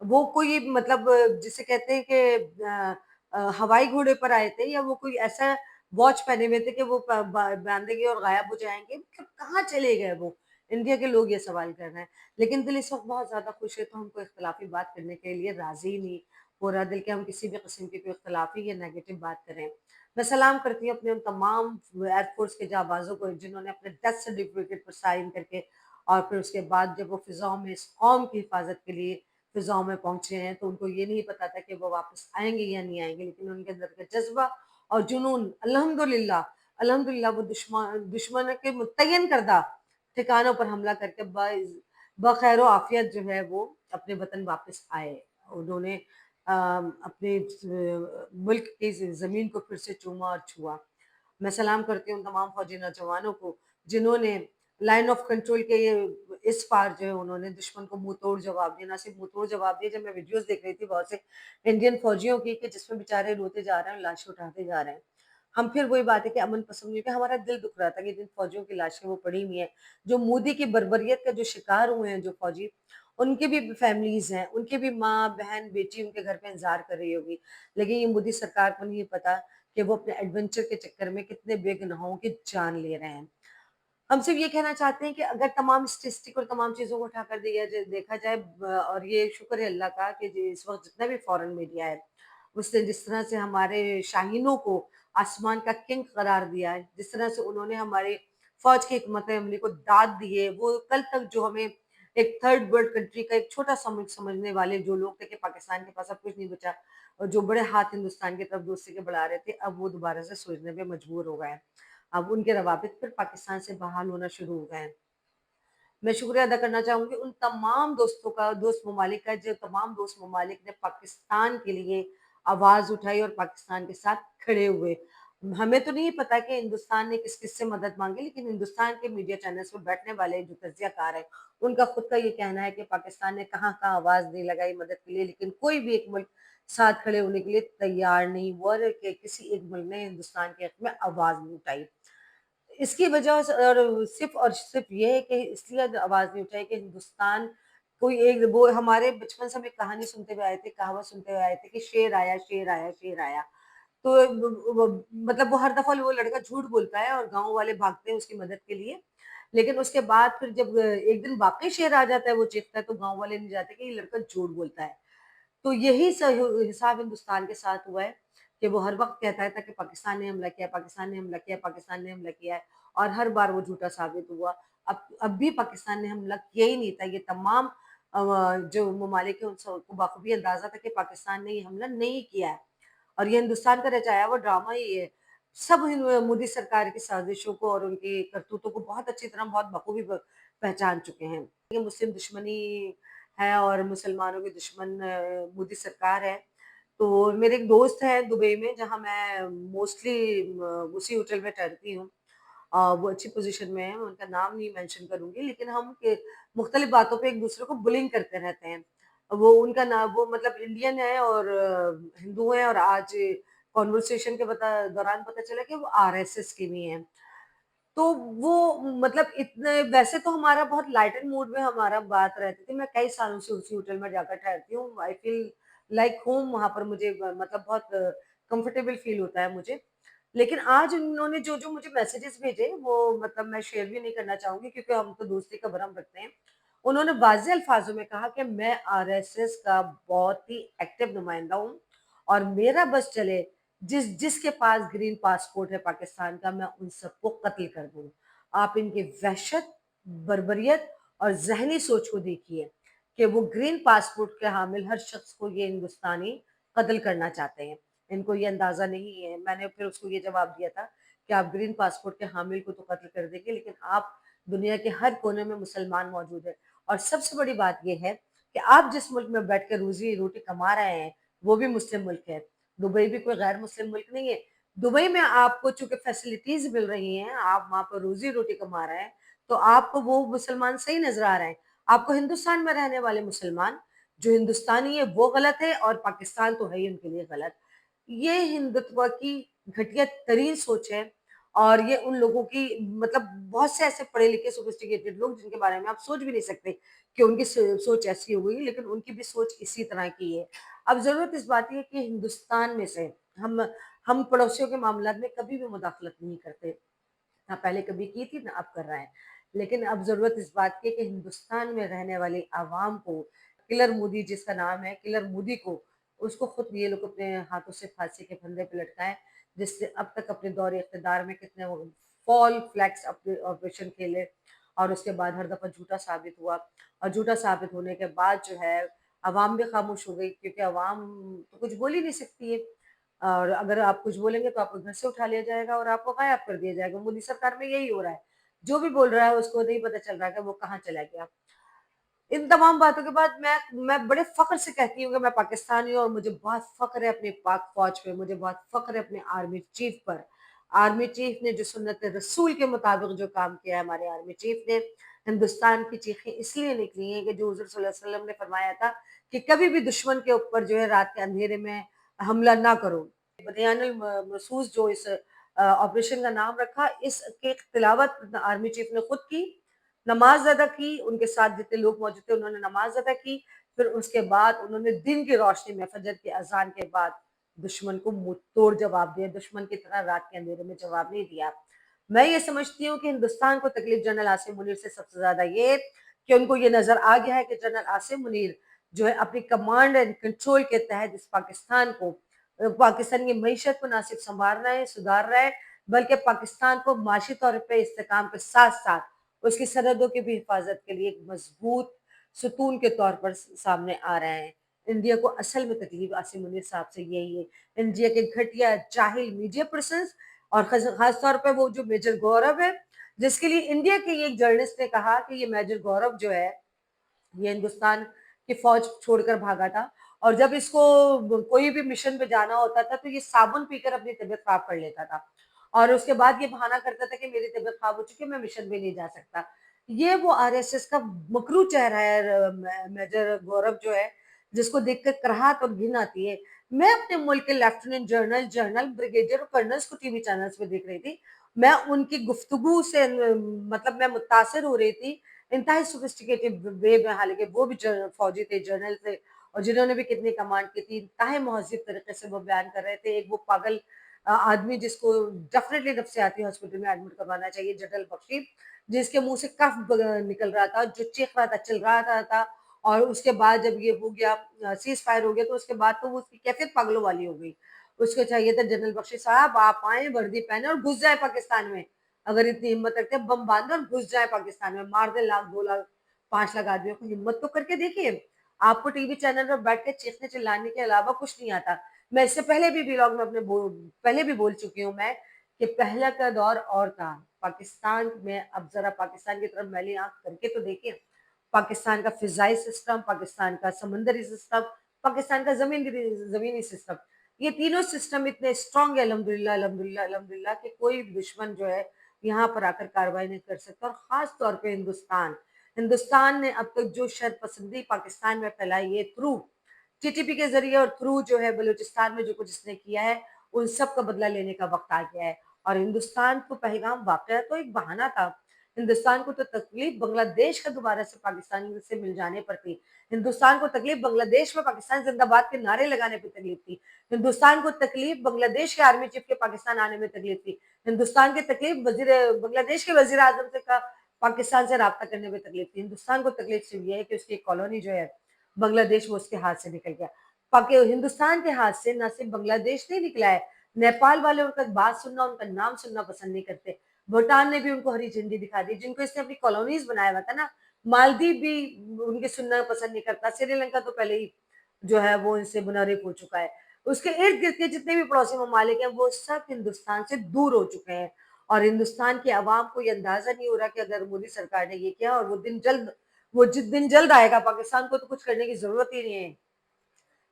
وہ کوئی مطلب جسے کہتے ہیں کہ ہوائی گھوڑے پر آئے تھے، یا وہ کوئی ایسا واچ پہنے ہوئے تھے کہ وہ باندھیں گے اور غائب ہو جائیں گے، مطلب کہاں چلے گئے وہ؟ انڈیا کے لوگ یہ سوال کر رہے ہیں، لیکن دل اس وقت بہت زیادہ خوش ہے، تو ہم کو اختلافی بات کرنے کے لیے راضی ہی نہیں ہو رہا دل کہ ہم کسی بھی قسم کی کوئی اختلافی یا نیگیٹو بات کریں۔ میں سلام کرتی ہوں اپنے ان تمام ایئر فورس کے جانبازوں کو جنہوں نے اپنے ڈیتھ سرٹیفکیٹ پر سائن کر کے، اور پھر اس کے بعد جب وہ فضاؤں میں اس قوم کی حفاظت کے لیے فضاؤں میں پہنچے ہیں، تو ان کو یہ نہیں پتا تھا کہ وہ واپس آئیں گے یا نہیں آئیں گے، لیکن ان کے اندر کا جذبہ اور جنون الحمدللہ وہ دشمن کے متعین کردہ ٹھکانوں پر حملہ کر کے بخیر و عافیت جو ہے وہ اپنے وطن واپس آئے۔ انہوں نے اپنے ملک کی زمین کو پھر سے چوما اور چھوا۔ میں سلام کرتی ہوں تمام فوجی نوجوانوں کو جنہوں نے لائن آف کنٹرول کے اس پار جو ہے انہوں نے دشمن کو منہ توڑ جواب دیا، نہ صرف منہ توڑ جواب دیا، جب میں ویڈیوز دیکھ رہی تھی بہت سے انڈین فوجیوں کی کہ جس میں بیچارے روتے جا رہے ہیں، لاشیں اٹھاتے جا رہے ہیں، ہم پھر وہی بات ہے کہ امن پسند نہیں، کہ ہمارا دل دکھ رہا تھا کہ جن فوجیوں کی لاشیں وہ پڑی ہوئی ہیں، جو مودی کی بربریت کا جو شکار ہوئے ہیں جو فوجی، ان کی بھی فیملیز ہیں، ان کی بھی ماں بہن بیٹی ان کے گھر پہ انتظار کر رہی ہوگی، لیکن یہ مودی سرکار کو نہیں پتا کہ وہ اپنے ایڈونچر کے چکر میں کتنے بے گناہوں کی جان لے رہے ہیں۔ ہم صرف یہ کہنا چاہتے ہیں کہ اگر تمام اسٹیٹسٹک اور تمام چیزوں کو اٹھا کر دیکھا جائے، اور یہ شکر ہے اللہ کا کہ اس وقت جتنا بھی فورن میڈیا ہے اس نے جس طرح سے ہمارے شاہینوں کو آسمان کا کنگ قرار دیا ہے، جس طرح سے انہوں نے ہمارے فوج کی حکمت عملی کو داد دی ہے، وہ کل تک جو ہمیں ایک تھرڈ ورلڈ کنٹری کا ایک چھوٹا سا ملک سمجھنے والے جو لوگ تھے کہ پاکستان کے پاس اب کچھ نہیں بچا، اور جو بڑے ہاتھ ہندوستان کی طرف دوسری کے بڑھا رہے تھے، اب وہ دوبارہ سے سوچنے پہ مجبور ہو گئے ہیں، اب ان کے روابط پھر پاکستان سے بحال ہونا شروع ہو گئے ہیں۔ میں شکریہ ادا کرنا چاہوں گی ان تمام دوستوں کا، دوست ممالک کا، جو تمام دوست ممالک نے پاکستان کے لیے آواز اٹھائی اور پاکستان کے ساتھ کھڑے ہوئے۔ ہمیں تو نہیں پتا کہ ہندوستان نے کس کس سے مدد مانگی، لیکن ہندوستان کے میڈیا چینلز پہ بیٹھنے والے جو تجزیہ کار ہیں ان کا خود کا یہ کہنا ہے کہ پاکستان نے کہاں کہاں آواز نہیں لگائی مدد کے لیے، لیکن کوئی بھی ایک ملک ساتھ کھڑے ہونے کے لیے تیار نہیں ہوا، کہ کسی ایک ملک نے ہندوستان کے حق میں آواز نہیں اٹھائی۔ اس کی وجہ اور صرف یہ ہے کہ اس لیے آواز نہیں اٹھائی کہ ہندوستان کوئی ایک، وہ ہمارے بچپن سے ہم ایک کہانی سنتے ہوئے آئے تھے، کہاوت سنتے ہوئے آئے تھے کہ شیر آیا شیر آیا شیر آیا، تو مطلب وہ ہر دفعہ وہ لڑکا جھوٹ بولتا ہے اور گاؤں والے بھاگتے ہیں اس کی مدد کے لیے، لیکن اس کے بعد پھر جب ایک دن واقعی شیر آ جاتا ہے وہ چیختا ہے تو گاؤں والے نہیں جاتے کہ یہ لڑکا جھوٹ بولتا ہے۔ تو یہی حساب ہندوستان کے ساتھ ہوا ہے کہ وہ ہر وقت کہتا تھا کہ پاکستان نے حملہ کیا، پاکستان نے حملہ کیا، پاکستان نے حملہ کیا ہے، اور ہر بار وہ جھوٹا ثابت ہوا۔ اب بھی پاکستان نے حملہ کیا ہی نہیں تھا، یہ تمام جو ممالک ہیں ان کو بخوبی اندازہ تھا کہ پاکستان نے یہ حملہ نہیں کیا ہے، اور یہ ہندوستان کا رچایا ہوا ڈرامہ ہی ہے۔ سب مودی سرکار کی سازشوں کو اور ان کی کرتوتوں کو بہت اچھی طرح بہت بخوبی پہچان چکے ہیں۔ یہ مسلم دشمنی ہے اور مسلمانوں کے دشمن مودی سرکار ہے۔ تو میرے ایک دوست ہے دبئی میں جہاں میں موسٹلی اسی ہوٹل میں ٹھہرتی ہوں، وہ اچھی پوزیشن میں ہے، میں ان کا نام نہیں مینشن کروں گی، لیکن ہم مختلف باتوں پہ ایک دوسرے کو بلنگ کرتے رہتے ہیں۔ وہ ان کا نام، وہ مطلب انڈین ہے اور ہندو ہیں، اور آج کانورسیشن کے دوران پتہ چلا کہ وہ RSS کی بھی ہیں۔ تو وہ مطلب اتنے، ویسے تو ہمارا بہت لائٹن موڈ میں ہمارا بات رہتی تھی، میں کئی سالوں سے اسی ہوٹل میں جا کر ٹھہرتی ہوں، آئی فیل لائک ہوم، وہاں پر مجھے مطلب بہت کمفرٹیبل فیل ہوتا ہے مجھے۔ لیکن آج انہوں نے جو جو مجھے میسیجز بھیجے وہ مطلب میں شیئر بھی نہیں کرنا چاہوں گی کیونکہ ہم تو دوستی کا بھرم رکھتے ہیں۔ انہوں نے واضح الفاظوں میں کہا کہ میں RSS کا بہت ہی ایکٹیو نمائندہ ہوں، اور میرا بس چلے جس کے پاس گرین پاسپورٹ ہے پاکستان کا، میں ان سب کو قتل کر دوں۔ آپ ان کی وحشت، بربریت اور ذہنی سوچ کو دیکھیے کہ وہ گرین پاسپورٹ کے حامل ہر شخص کو یہ ہندوستانی قتل کرنا چاہتے ہیں۔ ان کو یہ اندازہ نہیں ہے۔ میں نے پھر اس کو یہ جواب دیا تھا کہ آپ گرین پاسپورٹ کے حامل کو تو قتل کر دیں گے، لیکن آپ دنیا کے ہر کونے میں مسلمان موجود ہیں، اور سب سے بڑی بات یہ ہے کہ آپ جس ملک میں بیٹھ کے روزی روٹی کما رہے ہیں وہ بھی مسلم ملک ہے۔ دبئی بھی کوئی غیر مسلم ملک نہیں ہے۔ دبئی میں آپ کو چونکہ فیسلٹیز مل رہی ہیں، آپ وہاں پر روزی روٹی کما رہے ہیں، تو آپ کو وہ مسلمان صحیح نظر آ رہے ہیں۔ آپ کو ہندوستان میں رہنے والے مسلمان جو ہندوستانی ہے وہ غلط ہے، اور پاکستان تو ہے ہی ان کے لیے غلط۔ یہ ہندوتوا کی گھٹیا ترین سوچ ہے، اور یہ ان لوگوں کی مطلب بہت سے ایسے پڑھے لکھے سوفسٹیکیٹڈ لوگ جن کے بارے میں آپ سوچ بھی نہیں سکتے کہ ان کی سوچ ایسی ہو گئی، لیکن ان کی بھی سوچ اسی طرح کی ہے۔ اب ضرورت اس بات کی ہے کہ ہندوستان میں سے ہم ہم پڑوسیوں کے معاملات میں کبھی بھی مداخلت نہیں کرتے، نہ پہلے کبھی کی تھی نہ اب کر رہے ہیں، لیکن اب ضرورت اس بات کی ہے کہ ہندوستان میں رہنے والی عوام کو کلر مودی، جس کا نام ہے کلر مودی کو، اس کو خود یہ لوگ اپنے ہاتھوں سے پھانسی کے پھندے پہ لٹکائیں، جس سے اب تک اپنے دور اقتدار میں کتنے فال فلیکس آپریشن کھیلے، اور اس کے بعد ہر دفعہ جھوٹا ثابت ہوا، اور جھوٹا ثابت ہونے کے بعد جو ہے عوام بھی خاموش ہو گئی، کیونکہ عوام تو کچھ بول ہی نہیں سکتی ہے، اور اگر آپ کچھ بولیں گے تو آپ کو گھر سے اٹھا لیا جائے گا اور آپ کو غائب کر دیا جائے گا۔ مودی سرکار میں یہی ہو رہا ہے، جو بھی بول رہا ہے اس کو نہیں پتہ چل رہا ہے کہ وہ کہاں چلا گیا۔ ان تمام باتوں کے بعد میں بڑے فخر سے کہتی ہوں کہ میں پاکستانی ہوں، اور مجھے بہت فخر ہے اپنی پاک فوج پہ، مجھے بہت فخر ہے اپنے آرمی چیف پر۔ آرمی چیف نے جو سنت رسول کے مطابق جو کام کیا ہے، ہمارے آرمی چیف نے، ہندوستان کی چیخیں اس لیے نکلی ہیں کہ جو حضور صلی اللہ علیہ وسلم نے فرمایا تھا کہ کبھی بھی دشمن کے اوپر جو ہے رات کے اندھیرے میں حملہ نہ کرو۔ بنیان المرصوص جو اس آپریشن کا نام رکھا، اس کی تلاوت آرمی چیف نے خود کی، نماز ادا کی، ان کے ساتھ جتنے لوگ موجود تھے انہوں نے نماز ادا کی، پھر اس کے بعد انہوں نے دن کی روشنی میں فجر کی اذان کے بعد دشمن کو منہ توڑ جواب دیا، دشمن کی طرح رات کے اندھیرے میں جواب نہیں دیا۔ میں یہ سمجھتی ہوں کہ ہندوستان کو تکلیف جنرل عاصم منیر سے سب سے زیادہ یہ کہ ان کو یہ نظر آ گیا ہے کہ جنرل عاصم منیر جو ہے اپنی کمانڈ اینڈ کنٹرول کے تحت اس پاکستان کو، پاکستان کی معیشت کو نہ صرف سنبھال رہے ہیں، سدھار رہے ہیں، بلکہ پاکستان کو معاشی طور پہ استحکام کے ساتھ ساتھ اس کی سرحدوں کی بھی حفاظت کے لیے ایک مضبوط ستون کے طور پر سامنے آ رہے ہیں۔ انڈیا کو اصل میں تکلیف عاصم منیر صاحب سے یہی ہے، انڈیا کے گھٹیا جاہل میڈیا پرسنز، اور خاص طور پہ وہ جو میجر گورو ہے، جس کے لیے انڈیا کے ایک جرنلسٹ نے کہا کہ یہ میجر گورو جو ہے یہ ہندوستان کی فوج چھوڑ کر بھاگا تھا، اور جب اس کو کوئی بھی مشن پہ جانا ہوتا تھا تو یہ صابن پی کر اپنی طبیعت خراب کر لیتا تھا، اور اس کے بعد یہ بہانہ کرتا تھا کہ میری طبیعت خراب ہو چکی ہے، میں مشن پہ نہیں جا سکتا۔ یہ وہ آر ایس ایس کا مکرو چہرہ ہے میجر گورو جو ہے، جس کو دیکھ کر کراہت اور گھن آتی ہے۔ میں اپنے ملک کے لیفٹیننٹ جنرل، جنرل، بریگیڈیئر اور کرنلز کو ٹی وی چینلز پہ دیکھ رہی تھی، میں ان کی گفتگو سے مطلب میں متاثر ہو رہی تھی انتہائی سوفسٹیکیٹڈ وے میں، حالانکہ وہ بھی فوجی تھے، جنرل تھے، اور جنہوں نے بھی کتنی کمانڈ کی تھی، انتہائی مہذب طریقے سے وہ بیان کر رہے تھے۔ ایک وہ پاگل آدمی جس کو ڈیفینیٹلی نفسیاتی ہاسپٹل میں ایڈمٹ کروانا چاہیے، جنرل بخشی، جس کے منہ سے کف نکل رہا تھا، جو چیخ رہا تھا، چل رہا تھا، اور اس کے بعد جب یہ ہو گیا، سیز فائر ہو گیا، تو اس کے بعد تو وہ اس کی کیفیت پاگلوں والی ہو گئی۔ اس کو چاہیے تھا جنرل بخشی صاحب آپ آئیں، وردی پہنے اور گھس جائیں پاکستان میں، اگر اتنی ہمت رکھتے ہیں بم باندھ اور گھس جائیں پاکستان میں، مار دیں 1,00,000 2,00,000 5,00,000 آدمیوں کو، ہمت تو کر کے دیکھیے۔ آپ کو ٹی وی چینل پر بیٹھ کے چیخنے چلانے کے علاوہ کچھ نہیں آتا۔ میں اس سے پہلے بھی ویلاگ میں اپنے پہلے بھی بول چکی ہوں میں کہ پہلا کا دور اور تھا پاکستان میں، اب ذرا پاکستان کی طرف میلی آنکھ کر کے تو دیکھیں، پاکستان کا فضائی سسٹم، پاکستان کا سمندری سسٹم، پاکستان کا زمینی سسٹم، یہ تینوں سسٹم اتنے اسٹرانگ ہے الحمدللہ الحمدللہ الحمدللہ کہ کوئی دشمن جو ہے یہاں پر آ کر کارروائی نہیں کر سکتا، اور خاص طور پہ ہندوستان نے اب تک جو شر پسندی پاکستان میں پھیلائی ہے تھرو ٹی ٹی پی کے ذریعے، اور تھرو جو ہے بلوچستان میں جو کچھ اس نے کیا ہے، ان سب کا بدلہ لینے کا وقت آ گیا ہے۔ اور ہندوستان کو پہلگام واقعہ تو ایک بہانہ تھا، ہندوستان کو تو تکلیف بنگلہ دیش کا دوبارہ سے پاکستان سے مل جانے پر تھی، ہندوستان کو تکلیف بنگلہ دیش میں پاکستان زندہ باد کے نعرے لگانے پہ تکلیف تھی، ہندوستان کو تکلیف بنگلہ دیش کے آرمی چیف کے پاکستان آنے میں تکلیف تھی، ہندوستان کی تکلیف بنگلہ دیش کے وزیر اعظم سے کا پاکستان سے رابطہ کرنے میں تکلیف تھی۔ ہندوستان کو تکلیف صرف یہ ہے کہ اس کی کالونی جو ہے بنگلہ دیش، وہ اس کے ہاتھ سے نکل گیا۔ ہندوستان کے ہاتھ سے نہ صرف بنگلہ دیش نہیں نکلا ہے، نیپال والے ان کا بات سننا، ان کا نام سننا پسند نہیں کرتے، بھوٹان نے بھی ان کو ہری جھنڈی دکھا دی، جن کو اس نے اپنی کالونیز بنایا ہوا تھا نا، مالدیپ بھی ان کے سننا پسند نہیں کرتا، سری لنکا تو پہلے ہی جو ہے وہ ان سے منحرف ہو چکا ہے، اس کے ارد گرد کے جتنے بھی پڑوسی ممالک ہیں وہ سب ہندوستان سے دور ہو چکے ہیں، اور ہندوستان کی عوام کو یہ اندازہ نہیں ہو رہا کہ اگر مودی سرکار نے یہ کیا، اور وہ جس دن جلد آئے گا، پاکستان کو تو کچھ کرنے کی ضرورت ہی نہیں ہے،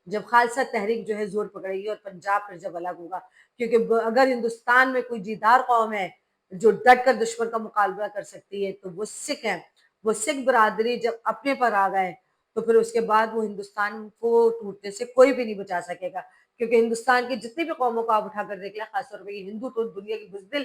جب خالصہ تحریک جو ہے زور پکڑے گی اور پنجاب پھر جب الگ ہوگا، کیونکہ اگر ہندوستان میں کوئی جیدار قوم ہے جو ڈٹ کر دشمن کا مقابلہ کر سکتی ہے تو وہ سکھ ہیں، وہ سکھ برادری جب اپنے پر آ گئے تو پھر اس کے بعد وہ ہندوستان کو ٹوٹنے سے کوئی بھی نہیں بچا سکے گا، کیونکہ ہندوستان کی جتنی بھی قوموں کو آپ اٹھا کر دیکھ لیں، خاص طور پہ یہ ہندو تو دنیا کی بزدل